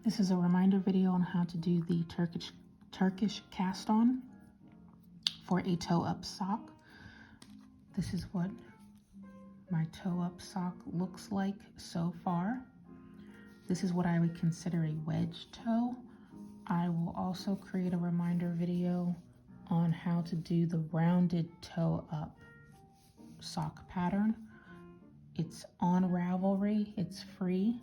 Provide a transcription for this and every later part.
This is a reminder video on how to do the Turkish cast on for a toe up sock. This is what my toe up sock looks like so far. This is what I would consider a wedge toe. I will also create a reminder video on how to do the rounded toe up sock pattern. It's on Ravelry, it's free.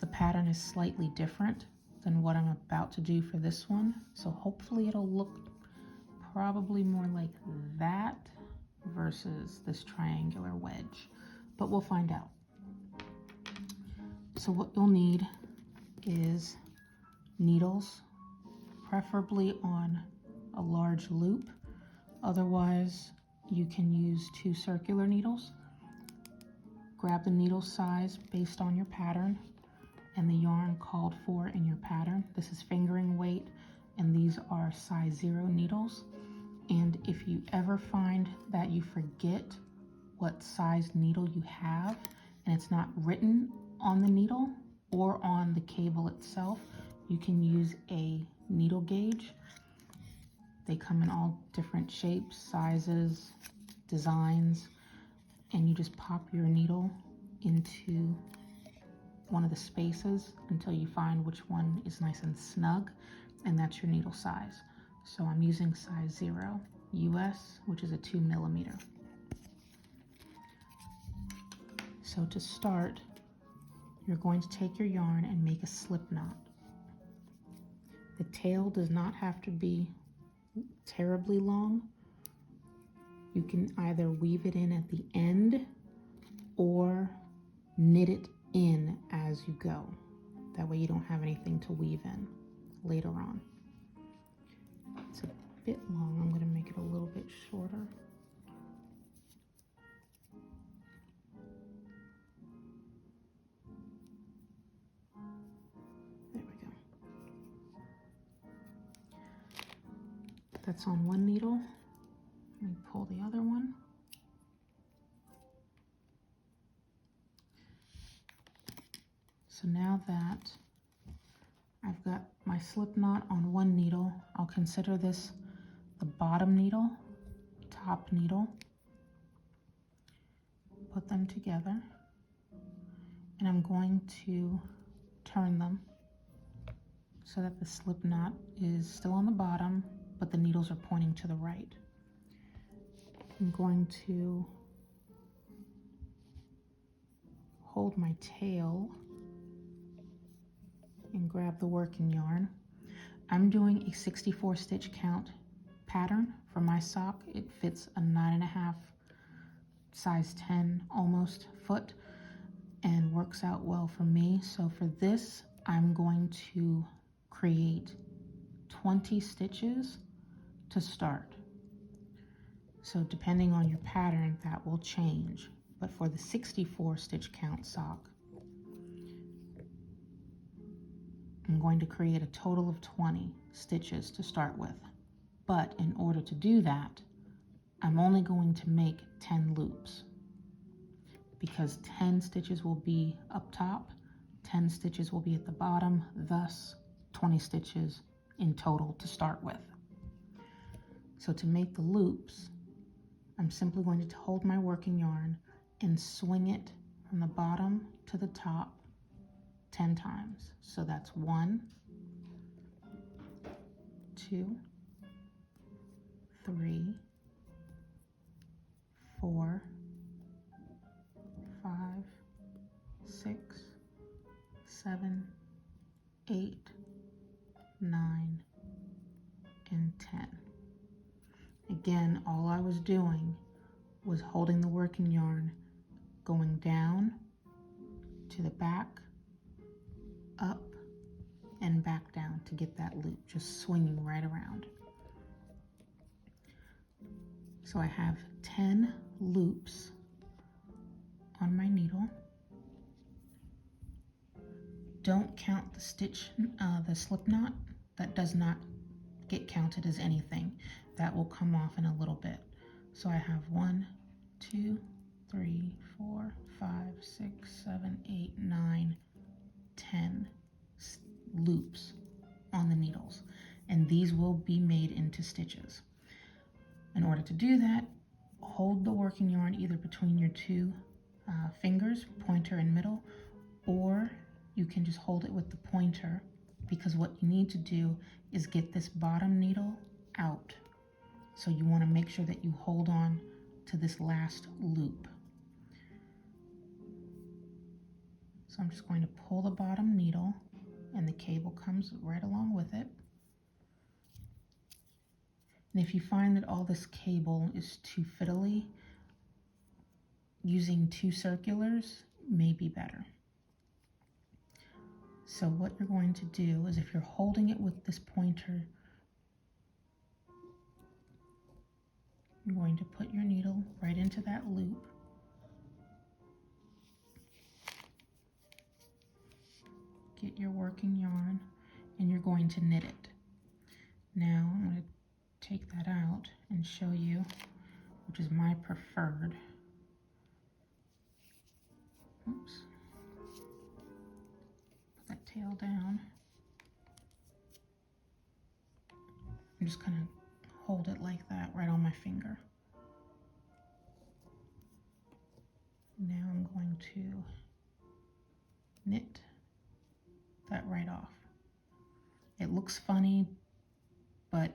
The pattern is slightly different than what I'm about to do for this one. So hopefully it'll look probably more like that versus this triangular wedge, but we'll find out. So what you'll need is needles, preferably on a large loop. Otherwise, you can use 2 circular needles. Grab the needle size based on your pattern and the yarn called for in your pattern. This is fingering weight, and these are size 0 needles. And if you ever find that you forget what size needle you have and it's not written on the needle or on the cable itself, you can use a needle gauge. They come in all different shapes, sizes, designs, and you just pop your needle into one of the spaces until you find which one is nice and snug, and that's your needle size. So I'm using size 0 US, which is a 2 millimeter. So to start, you're going to take your yarn and make a slip knot. The tail does not have to be terribly long. You can either weave it in at the end or knit it in as you go. That way you don't have anything to weave in later on. It's a bit long. I'm going to make it a little bit shorter. There we go. That's on one needle. Let me pull the other one. So now that I've got my slip knot on one needle, I'll consider this the bottom needle, top needle. Put them together, and I'm going to turn them so that the slip knot is still on the bottom, but the needles are pointing to the right. I'm going to hold my tail and grab the working yarn. I'm doing a 64 stitch count pattern for my sock. It fits a 9.5 size 10 almost foot and works out well for me. So for this, I'm going to create 20 stitches to start. So depending on your pattern, that will change. But for the 64 stitch count sock, I'm going to create a total of 20 stitches to start with. But in order to do that, I'm only going to make 10 loops because 10 stitches will be up top, 10 stitches will be at the bottom, thus 20 stitches in total to start with. So to make the loops, I'm simply going to hold my working yarn and swing it from the bottom to the top 10 times. So that's 1, 2, 3, 4, 5, 6, 7, 8, 9, and 10. Again, all I was doing was holding the working yarn, going down to the back, up, and back down to get that loop, just swinging right around. So I have 10 loops on my needle. Don't count the stitch, the slip knot. That does not get counted as anything. That will come off in a little bit. So I have 1, 2, 3, 4, 5, 6, 7, 8, 9, 10 loops on the needles, and these will be made into stitches. In order to do that, hold the working yarn either between your two fingers, pointer and middle, or you can just hold it with the pointer, because what you need to do is get this bottom needle out. So you want to make sure that you hold on to this last loop. So I'm just going to pull the bottom needle, and the cable comes right along with it. And if you find that all this cable is too fiddly, using 2 circulars may be better. So what you're going to do is, if you're holding it with this pointer, you're going to put your needle right into that loop. Get your working yarn, and you're going to knit it. Now I'm going to take that out and show you, which is my preferred. Oops. Put that tail down. I'm just going to hold it like that right on my finger. Now I'm going to knit that right off. It looks funny, but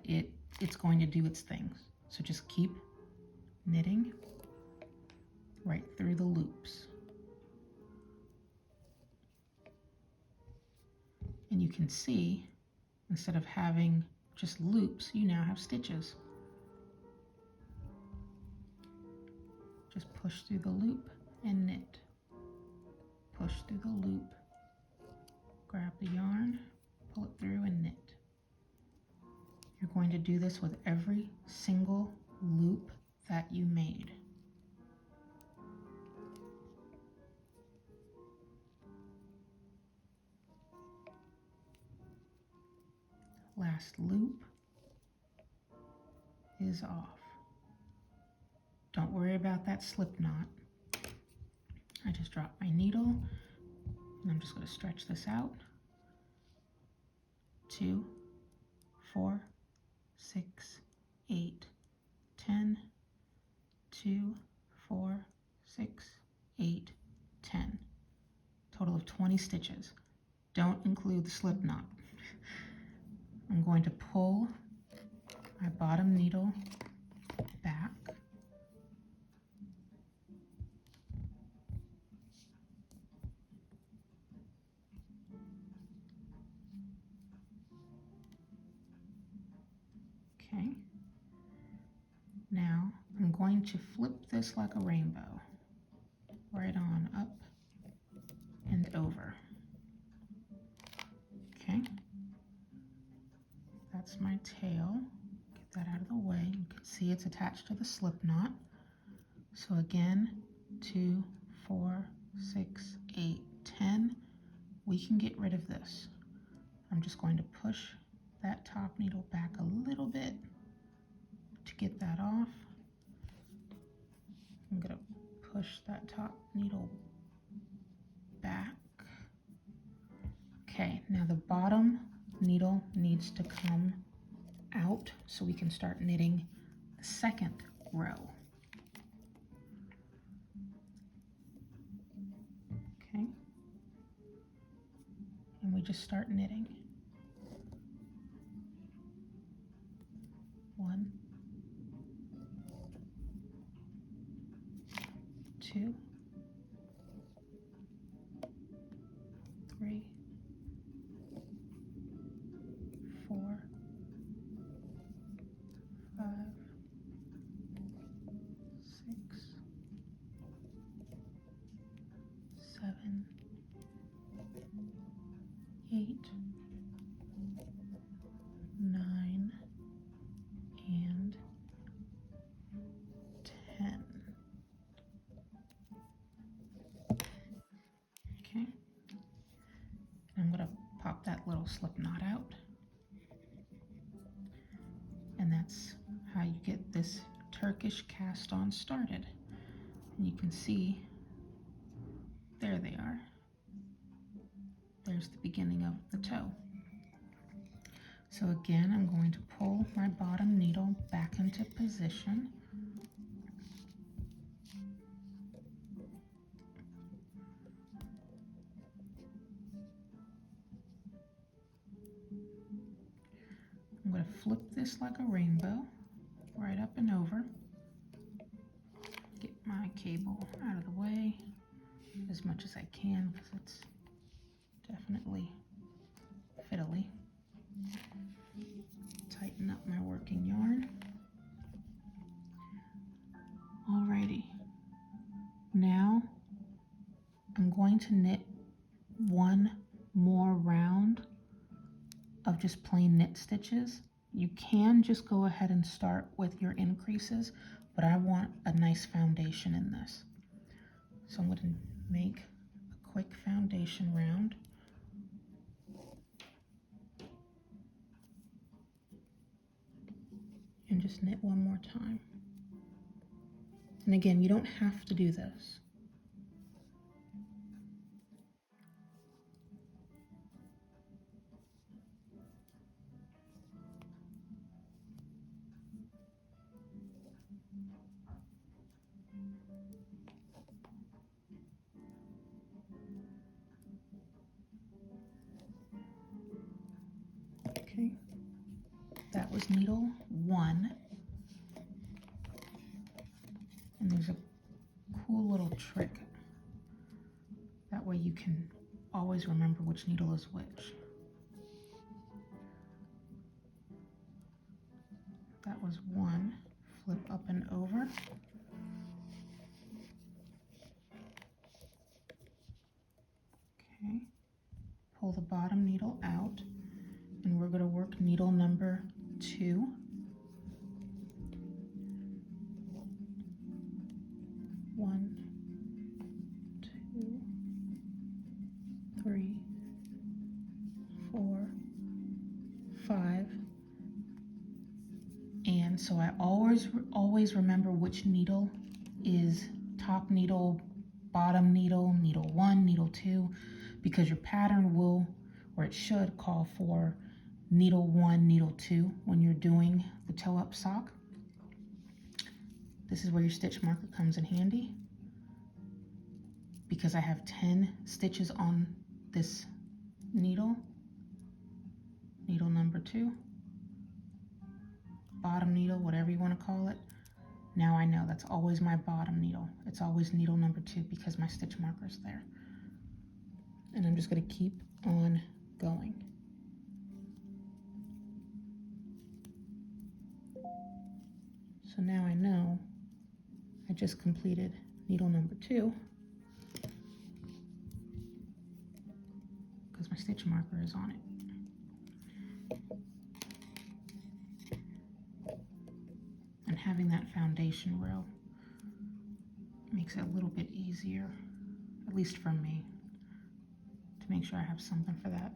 it's going to do its thing. So just keep knitting right through the loops. And you can see, instead of having just loops, you now have stitches. Just push through the loop and knit. Push through the loop, grab the yarn, pull it through and knit. You're going to do this with every single loop that you made. Last loop is off. Don't worry about that slip knot. I just dropped my needle, and I'm just going to stretch this out. 2, 4, 6, 8, 10, 2, 4, 6, 8, 10. Total of 20 stitches. Don't include the slip knot. I'm going to pull my bottom needle back. Okay. Now I'm going to flip this like a rainbow. Right on up and over. Okay. That's my tail. Get that out of the way. You can see it's attached to the slip knot. So again, 2, 4, 6, 8, 10. We can get rid of this. I'm just going to push that top needle back a little bit to get that off. I'm going to push that top needle back. Okay, now the bottom needle needs to come out so we can start knitting the second row. Okay, and we just start knitting. 1, 2, 3, 4, 5, 6, 7, 8, 9, and 10. Okay, I'm going to pop that little slip knot out, and that's how you get this Turkish cast on started. And you can see, there they are. There's the beginning of the toe. So again, I'm going to pull my bottom needle back into position. I'm going to flip this like a rainbow, right up and over. Get my cable out of the way as much as I can because it's definitely fiddly. Tighten up my working yarn. Alrighty, now I'm going to knit one more round of just plain knit stitches. You can just go ahead and start with your increases, but I want a nice foundation in this. So I'm going to make a quick foundation round. And just knit one more time. And again, you don't have to do this. Okay, that was needle 1. And there's a cool little trick. That way you can always remember which needle is which. That was 1. Flip up and over. Okay, pull the bottom needle out, and we're going to work needle number 2. One, 2, 3, 4, 5. And so I always remember which needle is top needle, bottom needle, needle 1, needle 2, because your pattern will, or it should, call for needle 1, needle 2 when you're doing the toe up sock. This is where your stitch marker comes in handy. Because I have 10 stitches on this needle, needle number 2, bottom needle, whatever you want to call it. Now I know that's always my bottom needle. It's always needle number 2 because my stitch marker is there. And I'm just going to keep on going. So now I know I just completed needle number 2 because my stitch marker is on it. And having that foundation row makes it a little bit easier, at least for me, to make sure I have something for that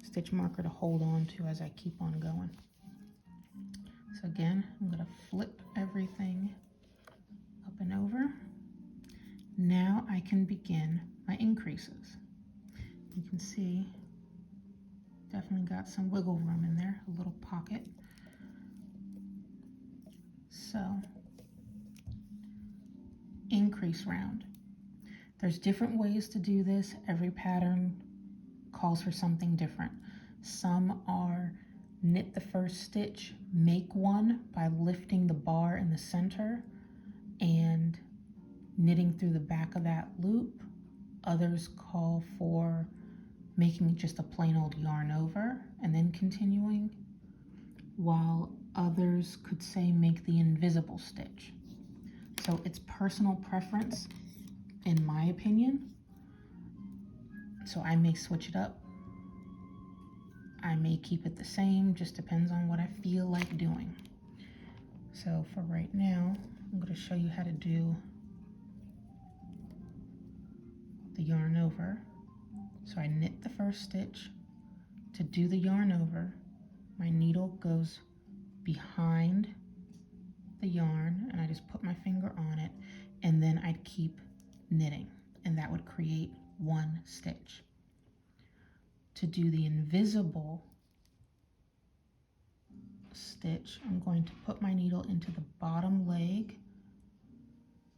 stitch marker to hold on to as I keep on going. So again, I'm going to flip everything up and over. Now I can begin my increases. You can see definitely got some wiggle room in there, a little pocket. So, increase round. There's different ways to do this. Every pattern calls for something different. Some are knit the first stitch, make one by lifting the bar in the center and knitting through the back of that loop. Others call for making just a plain old yarn over and then continuing, while others could say make the invisible stitch. So it's personal preference, in my opinion. So I may switch it up. I may keep it the same, just depends on what I feel like doing. So for right now, I'm going to show you how to do the yarn over. So I knit the first stitch. To do the yarn over, my needle goes behind the yarn and I just put my finger on it, and then I'd keep knitting, and that would create one stitch. To do the invisible stitch, I'm going to put my needle into the bottom leg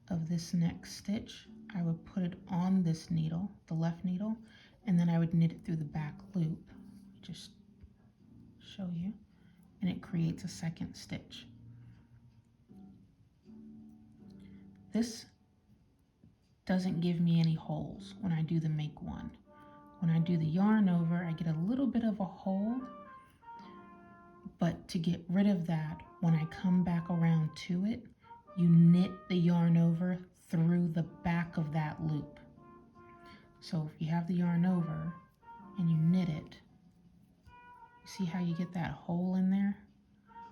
of this next stitch. I would put it on this needle, the left needle, and then I would knit it through the back loop. Just show you, and it creates a second stitch. This doesn't give me any holes when I do the make one. When I do the yarn over, I get a little bit of a hole, but to get rid of that, when I come back around to it, you knit the yarn over through the back of that loop. So if you have the yarn over and you knit it, see how you get that hole in there?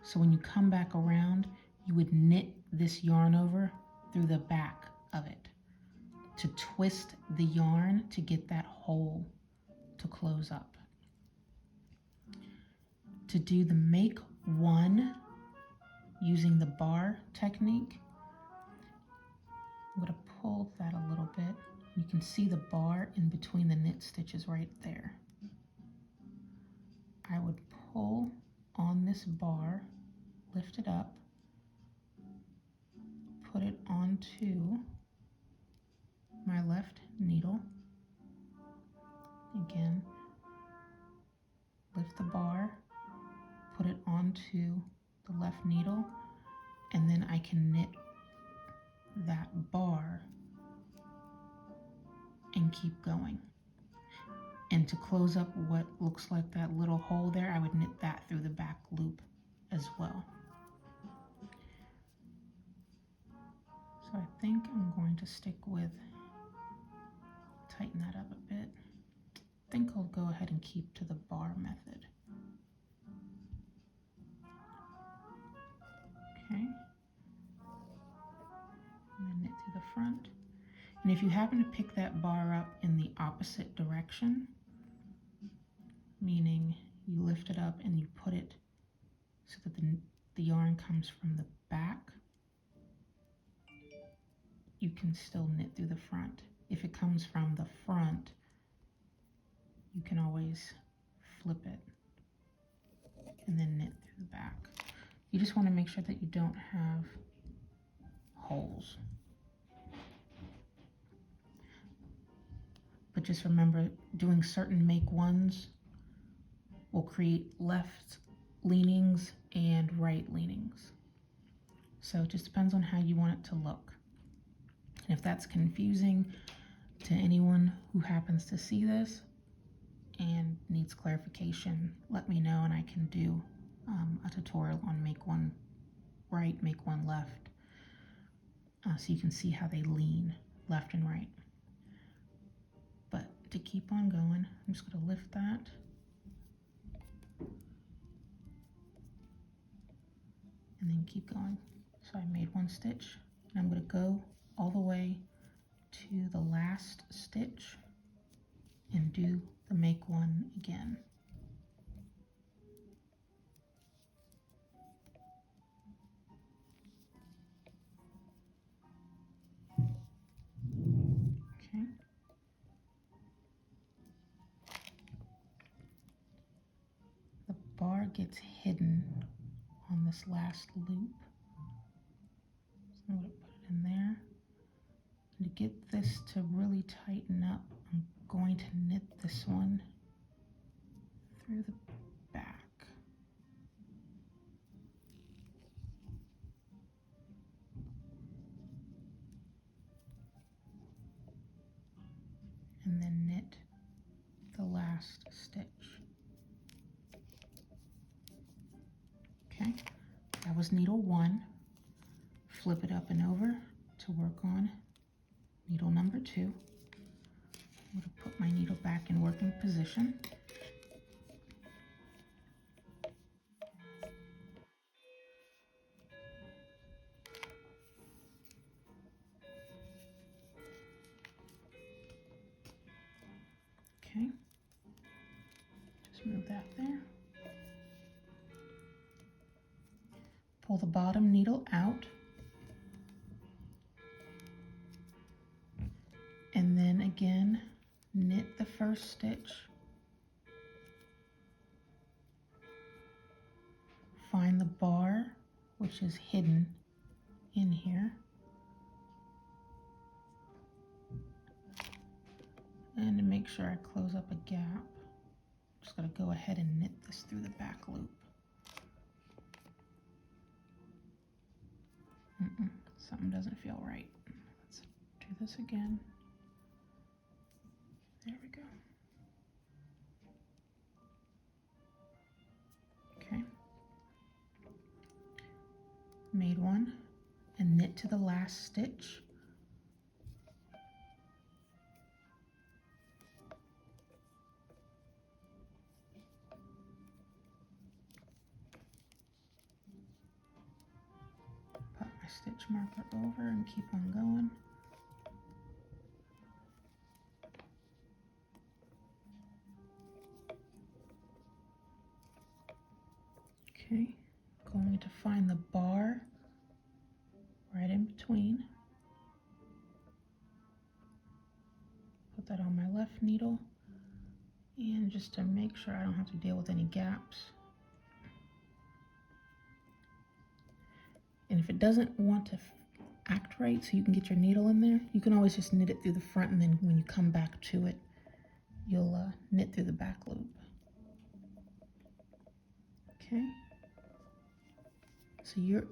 So when you come back around, you would knit this yarn over through the back of it to twist the yarn to get that hole to close up. To do the make one using the bar technique, I'm going to pull that a little bit. You can see the bar in between the knit stitches right there. I would pull on this bar, lift it up, put it onto my left needle. Again, lift the bar, put it onto the left needle, and then I can knit that bar and keep going. And to close up what looks like that little hole there, I would knit that through the back loop as well. So I think I'm going to stick with, tighten that up a bit. I think I'll go ahead and keep to the bar method. Okay. And then knit through the front. And if you happen to pick that bar up in the opposite direction, meaning you lift it up and you put it so that the yarn comes from the back, you can still knit through the front. If it comes from the front, you can always flip it and then knit through the back. You just want to make sure that you don't have holes. But just remember, doing certain make ones will create left leanings and right leanings. So it just depends on how you want it to look. And if that's confusing to anyone who happens to see this and needs clarification, let me know and I can do a tutorial on make one right, make one left, so you can see how they lean left and right. But to keep on going, I'm just going to lift that and then keep going. So I made one stitch and I'm going to go all the way to the last stitch and do the make one again. Okay. The bar gets hidden on this last loop. So I'm going to put it in there. And to get this to really tighten up, I'm going to knit this one through the back. And then knit the last stitch. Okay, that was needle one. Flip it up and over to work on needle number two. I'm going to put my needle back in working position. Okay, just move that there. Pull the bottom needle out. And then again, knit the first stitch. find the bar, which is hidden in here. And to make sure I close up a gap, just gotta go ahead and knit this through the back loop. Something doesn't feel right. Let's do this again. There we go. Okay. Made one and knit to the last stitch. Put my stitch marker over and keep on going. Okay, going to find the bar right in between. Put that on my left needle, and just to make sure I don't have to deal with any gaps. And if it doesn't want to act right, so you can get your needle in there, you can always just knit it through the front, and then when you come back to it, you'll knit through the back loop. Okay. So you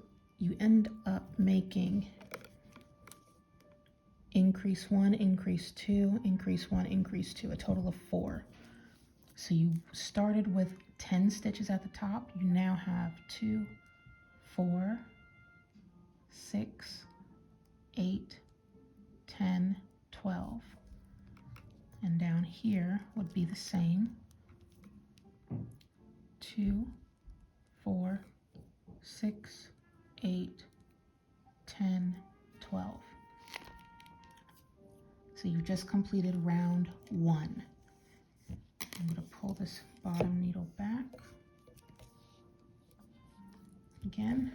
end up making increase 1, increase 2, increase 1, increase 2, a total of 4. So you started with 10 stitches at the top. You now have 2, 4, 6, 8, 10, 12. And down here would be the same. 2, 4, 6, 8, 10, 12. So you just completed round 1. I'm going to pull this bottom needle back. Again,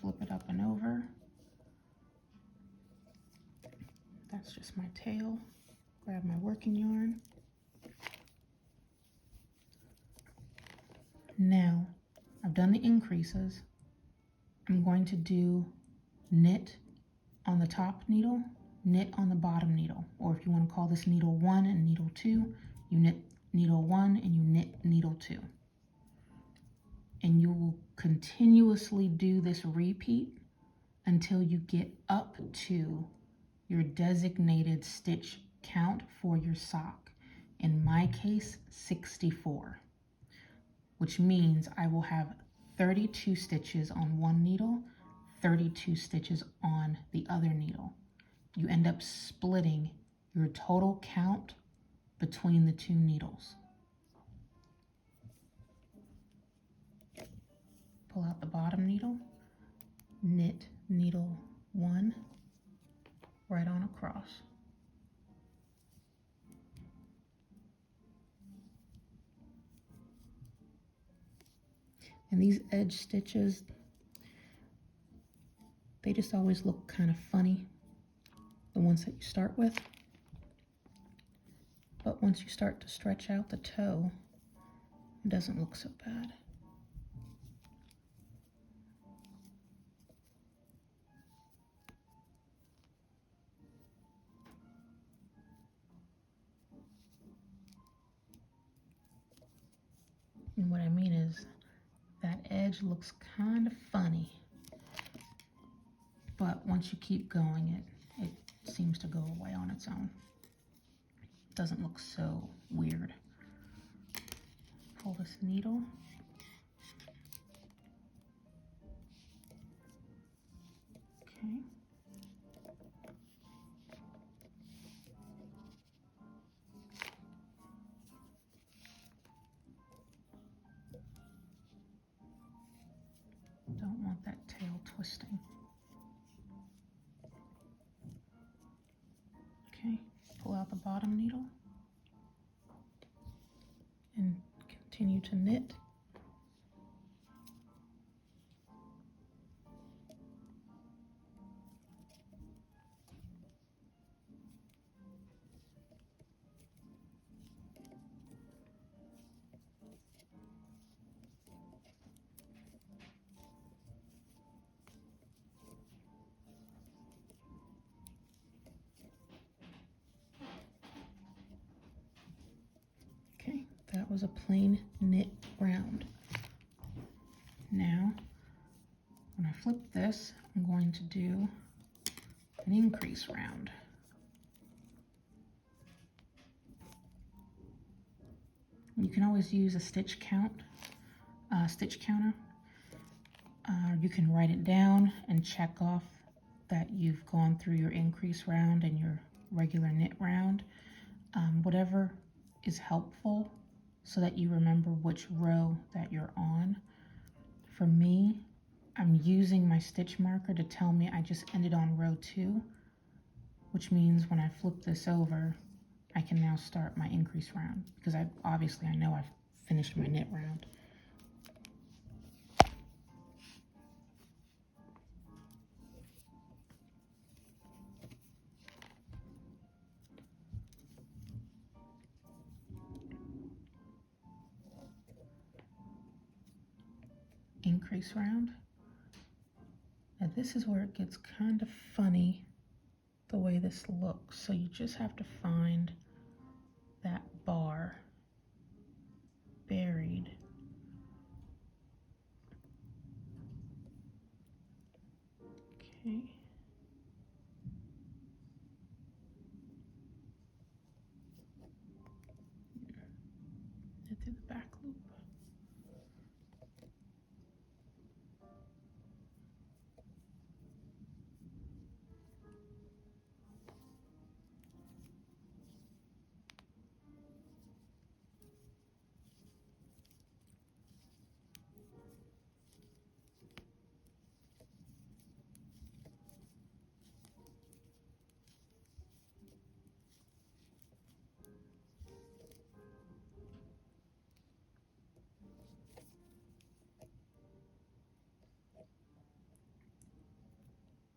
flip it up and over. That's just my tail. Grab my working yarn. Now, I've done the increases. I'm going to do knit on the top needle, knit on the bottom needle, or if you want to call this needle 1 and needle 2, you knit needle 1 and you knit needle 2. And you will continuously do this repeat until you get up to your designated stitch count for your sock. In my case, 64, which means I will have 32 stitches on one needle, 32 stitches on the other needle. You end up splitting your total count between the two needles. Pull out the bottom needle, knit needle 1 right on across. And these edge stitches, they just always look kind of funny, the ones that you start with. But once you start to stretch out the toe, it doesn't look so bad. And what I mean is that edge looks kind of funny, but once you keep going, it seems to go away on its own. It doesn't look so weird. Pull this needle. Okay. Don't want that tail twisting. Okay, pull out the bottom needle and continue to knit. was a plain knit round. Now, when I flip this, I'm going to do an increase round. You can always use a stitch counter. You can write it down and check off that you've gone through your increase round and your regular knit round. Whatever is helpful so that you remember which row that you're on. For me, I'm using my stitch marker to tell me I just ended on row 2, which means when I flip this over, I can now start my increase round because I know I've finished my knit round. Increase round. Now this is where it gets kind of funny the way this looks. So you just have to find that bar buried. Okay. Knit through the back loop.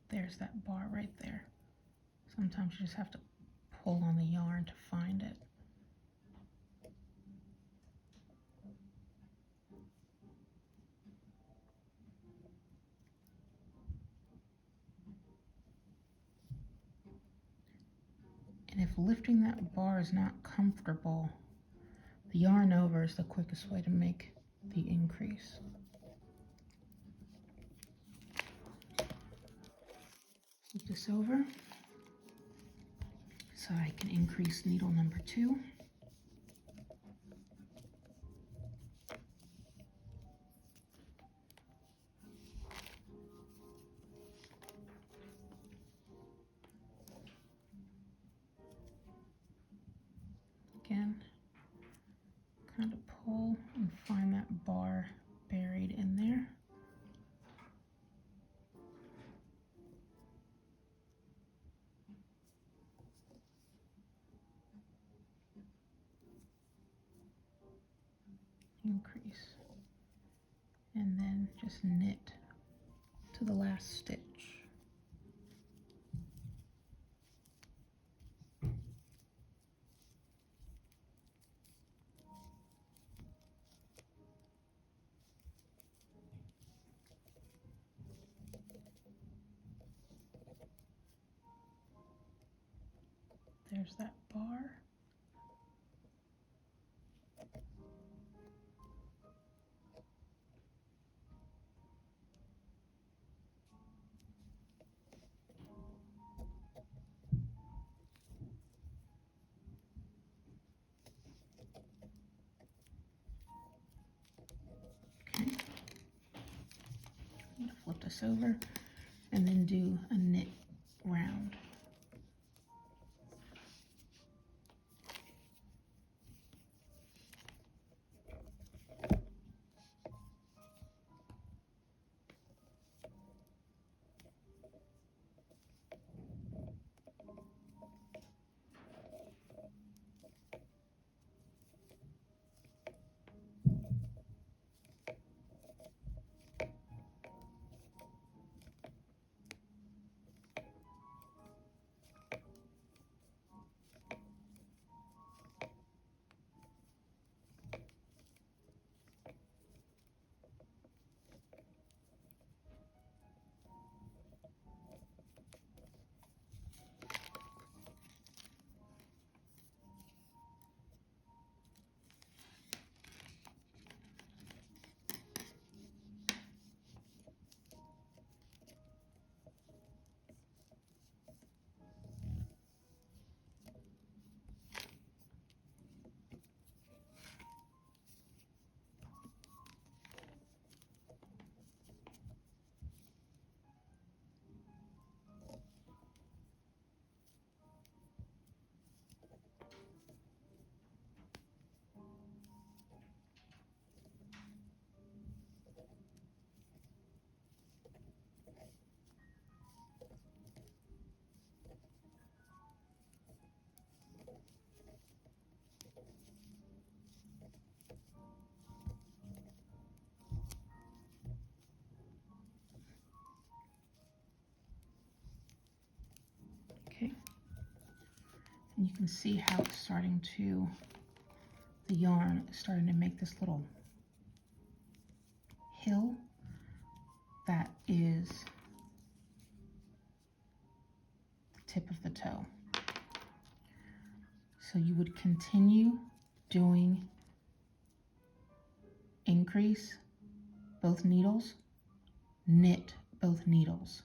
There's that bar right there. Sometimes you just have to pull on the yarn to find it. And if lifting that bar is not comfortable, the yarn over is the quickest way to make the increase. Flip this over so I can increase needle number 2. Again, kind of pull and find that bar buried in there. Increase. And then just knit to the last stitch. There's that bar. Okay. I'm going to flip this over and then do a knit round. you can see how it's starting to, the yarn is starting to make this little hill. That is the tip of the toe. So you would continue doing increase both needles, knit both needles,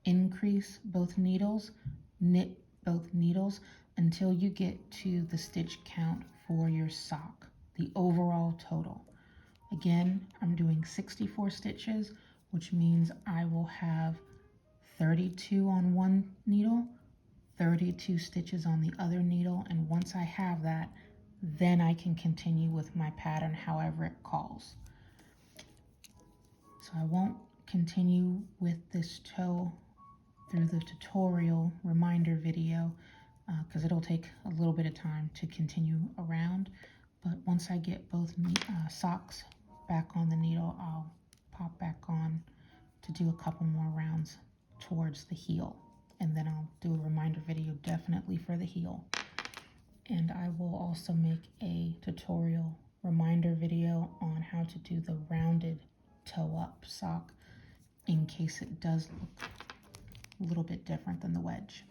increase both needles, knit both needles until you get to the stitch count for your sock, the overall total. Again, I'm doing 64 stitches, which means I will have 32 on one needle, 32 stitches on the other needle, and once I have that, then I can continue with my pattern however it calls. So I won't continue with this toe through the tutorial reminder video because it'll take a little bit of time to continue around, but once I get both socks back on the needle, I'll pop back on to do a couple more rounds towards the heel, and then I'll do a reminder video definitely for the heel. And I will also make a tutorial reminder video on how to do the rounded toe up sock in case it does look a little bit different than the wedge.